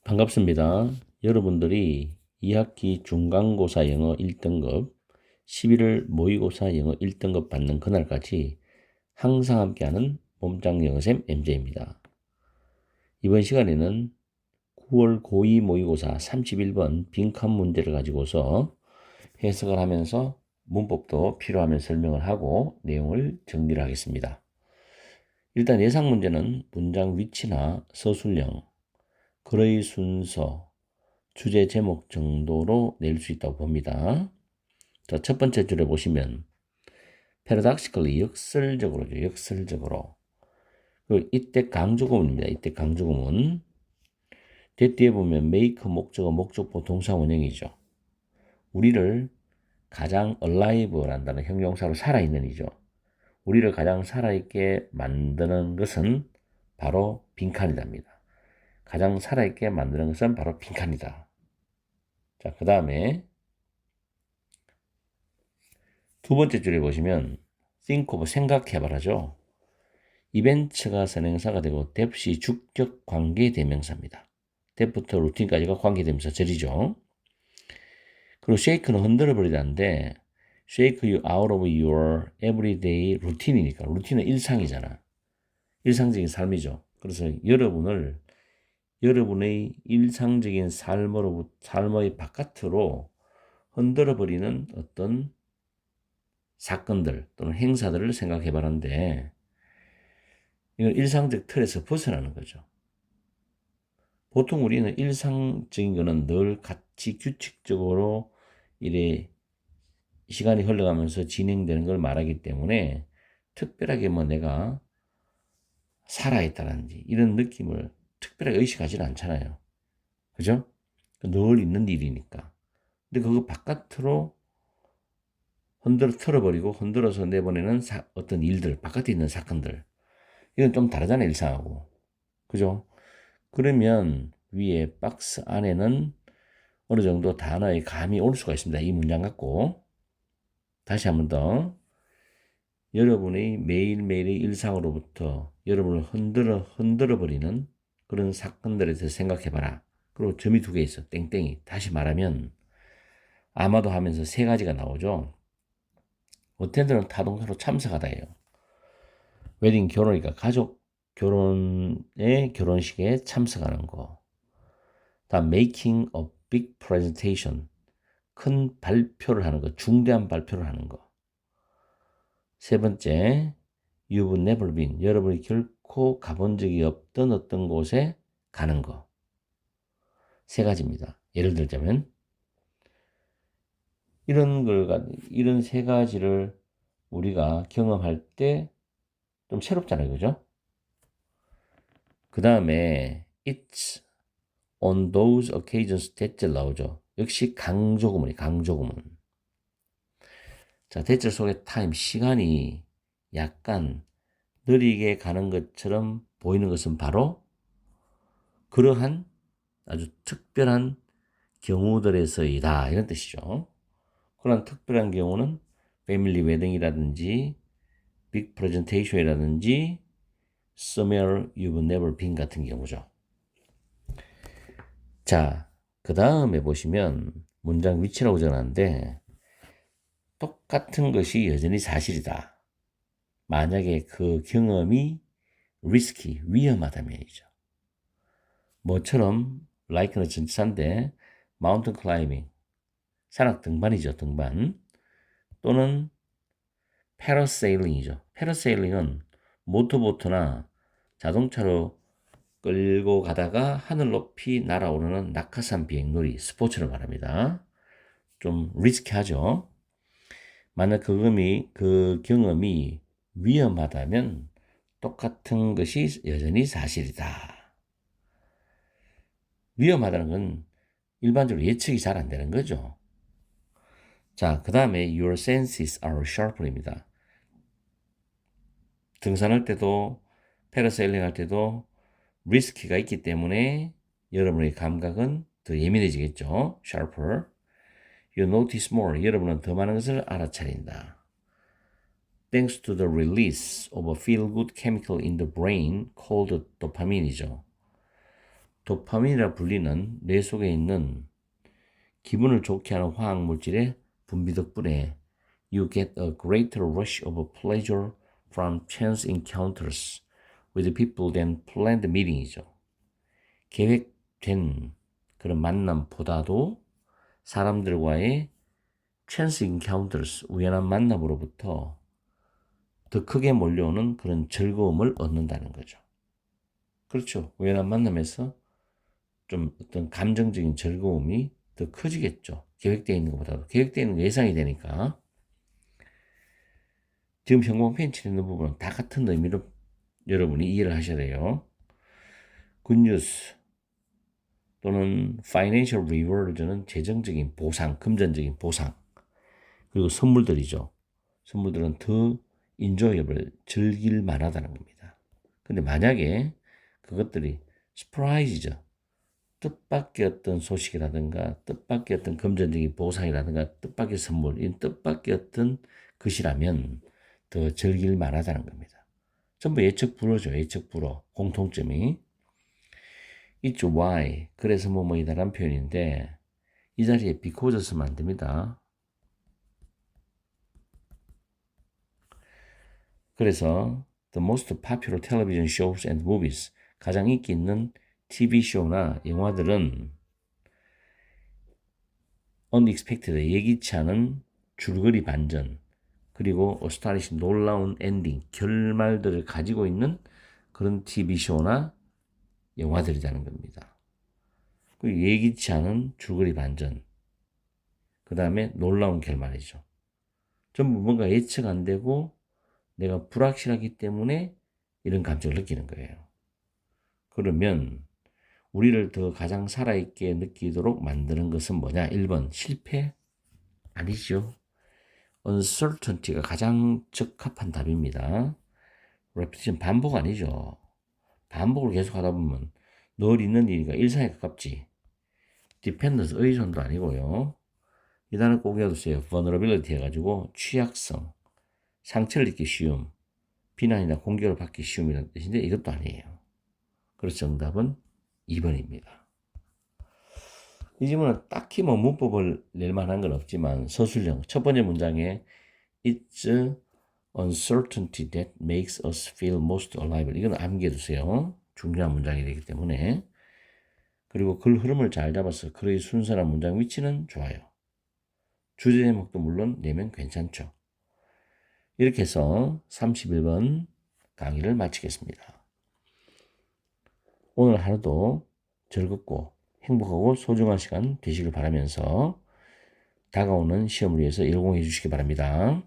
반갑습니다. 여러분들이 2학기 중간고사 영어 1등급, 11월 모의고사 영어 1등급 받는 그날까지 항상 함께하는 몸짱 영어쌤 MJ입니다. 이번 시간에는 9월 고2 모의고사 31번 빈칸 문제를 가지고서 해석을 하면서 문법도 필요하면 설명을 하고 내용을 정리를 하겠습니다. 일단 예상 문제는 문장 위치나 서술형, 글의 순서, 주제 제목 정도로 낼 수 있다고 봅니다. 자, 첫 번째 줄에 보시면 paradoxically 역설적으로죠. 역설적으로. 그리고 이때 강조구문입니다. 이때 강조구문. 뒤에 보면 make 목적어 목적보 동사 원형이죠. 우리를 가장 alive란다는 형용사로 살아있는 이죠. 우리를 가장 살아있게 만드는 것은 바로 빈칸이답니다. 가장 살아있게 만드는 것은 바로 빈칸이다. 자, 그 다음에 두 번째 줄에 보시면 think of 생각해봐라죠. 이벤트가 선행사가 되고 that이 주격 관계 대명사입니다. that부터 루틴까지가 관계대명사 절이죠. 그리고 shake는 흔들어 버리다는데 shake you out of your everyday routine이니까 루틴은 일상이잖아. 일상적인 삶이죠. 그래서 여러분의 일상적인 삶의 바깥으로 흔들어 버리는 어떤 사건들 또는 행사들을 생각해 봤는데 이건 일상적 틀에서 벗어나는 거죠. 보통 우리는 일상적인 거는 늘 같이 규칙적으로 이래 시간이 흘러가면서 진행되는 걸 말하기 때문에 특별하게 뭐 내가 살아있다든지 이런 느낌을 특별하게 의식하지는 않잖아요. 그죠? 늘 있는 일이니까. 근데 그거 바깥으로 틀어버리고 흔들어서 내보내는 어떤 일들, 바깥에 있는 사건들. 이건 좀 다르잖아요, 일상하고. 그죠? 그러면 위에 박스 안에는 어느 정도 단어의 감이 올 수가 있습니다. 이 문장 갖고. 다시 한번 더. 여러분의 매일매일의 일상으로부터 여러분을 흔들어 버리는 그런 사건들에 대해서 생각해 봐라. 그리고 점이 두 개 있어. 땡땡이. 다시 말하면 아마도 하면서 세 가지가 나오죠. 어텐드는 타동사로 참석하다예요. 웨딩 결혼이니까 가족 결혼식에 참석하는 거. 다음 making a big presentation. 큰 발표를 하는 거. 중대한 발표를 하는 거. 세 번째, you've never been. 여러분이 결코 가본 적이 없던 어떤 곳에 가는 거. 세 가지입니다. 예를 들자면 이런 세 가지를 우리가 경험할 때 좀 새롭잖아요. 그죠? 그 다음에 it's on those occasions 대절 나오죠. 역시 강조구문. 자, 대절 속에 time, 시간이 약간 느리게 가는 것처럼 보이는 것은 바로 그러한 아주 특별한 경우들에서이다. 이런 뜻이죠. 그런 특별한 경우는 패밀리 웨딩이라든지 빅 프레젠테이션이라든지 somewhere you've never been 같은 경우죠. 자, 그 다음에 보시면 문장 위치라고 적어놨는데 똑같은 것이 여전히 사실이다. 만약에 그 경험이 risky, 위험하다면이죠. 뭐처럼 like는 전치사인데 mountain climbing, 산악 등반이죠. 등반. 또는 parasailing이죠. parasailing은 모터보트나 자동차로 끌고 가다가 하늘 높이 날아오르는 낙하산 비행놀이 스포츠를 말합니다. 좀 리스키하죠. 만약 그 경험이 위험하다면 똑같은 것이 여전히 사실이다. 위험하다는 건 일반적으로 예측이 잘 안 되는 거죠. 자, 그 다음에 your senses are sharper입니다. 등산할 때도 패러세일링 할 때도 리스키가 있기 때문에 여러분의 감각은 더 예민해지겠죠. sharper. You notice more. 여러분은 더 많은 것을 알아차린다. Thanks to the release of a feel-good chemical in the brain called dopamine이죠. 도파민이라 불리는 뇌 속에 있는 기분을 좋게 하는 화학 물질의 분비 덕분에 you get a greater rush of pleasure from chance encounters with people than planned meeting이죠. 계획된 그런 만남보다도 사람들과의 chance encounters, 우연한 만남으로부터 더 크게 몰려오는 그런 즐거움을 얻는다는 거죠. 그렇죠. 우연한 만남에서 좀 어떤 감정적인 즐거움이 더 커지겠죠. 계획되어 있는 것보다도. 계획되어 있는 거 예상이 되니까. 지금 형광 펜치에 있는 부분은 다 같은 의미로 여러분이 이해를 하셔야 돼요. 굿뉴스 또는 financial reward는 재정적인 보상, 금전적인 보상. 그리고 선물들이죠. 선물들은 더 enjoyable, 즐길 만하다는 겁니다. 근데 만약에 그것들이 surprise죠. 뜻밖의 어떤 소식이라든가 뜻밖의 어떤 금전적인 보상이라든가 뜻밖의 선물, 이 뜻밖의 어떤 것이라면 더 즐길 만하다는 겁니다. 전부 예측 불허죠. 예측 불허. 공통점이. It's why. 그래서 뭐뭐이다라는 표현인데 이 자리에 because 쓰면 안 됩니다. 그래서 the most popular television shows and movies, 가장 인기 있는 TV쇼나 영화들은 unexpected, 예기치 않은 줄거리 반전, 그리고 astonishing, 놀라운 엔딩, 결말들을 가지고 있는 그런 TV쇼나 영화들이라는 겁니다. 그리고 예기치 않은 줄거리 반전, 그 다음에 놀라운 결말이죠. 전부 뭔가 예측 안 되고 내가 불확실하기 때문에 이런 감정을 느끼는 거예요. 그러면 우리를 더 가장 살아있게 느끼도록 만드는 것은 뭐냐? 1번 실패? 아니죠. uncertainty가 가장 적합한 답입니다. repetition, 반복 아니죠. 반복을 계속 하다 보면 늘 있는 일이니까 일상에 가깝지. dependence, 의존도 아니고요. 이 단어 꼭 외워두세요. vulnerability 해가지고 취약성, 상처를 입기 쉬움, 비난이나 공격을 받기 쉬움이라는 뜻인데 이것도 아니에요. 그래서 정답은 2번입니다. 이 질문은 딱히 뭐 문법을 낼 만한 건 없지만 서술형 첫 번째 문장에 It's uncertainty that makes us feel most alive. 이건 암기해 두세요. 중요한 문장이 되기 때문에. 그리고 글 흐름을 잘 잡아서 글의 순서나 문장 위치는 좋아요. 주제 제목도 물론 내면 괜찮죠. 이렇게 해서 31번 강의를 마치겠습니다. 오늘 하루도 즐겁고 행복하고 소중한 시간 되시길 바라면서 다가오는 시험을 위해서 열공해 주시기 바랍니다.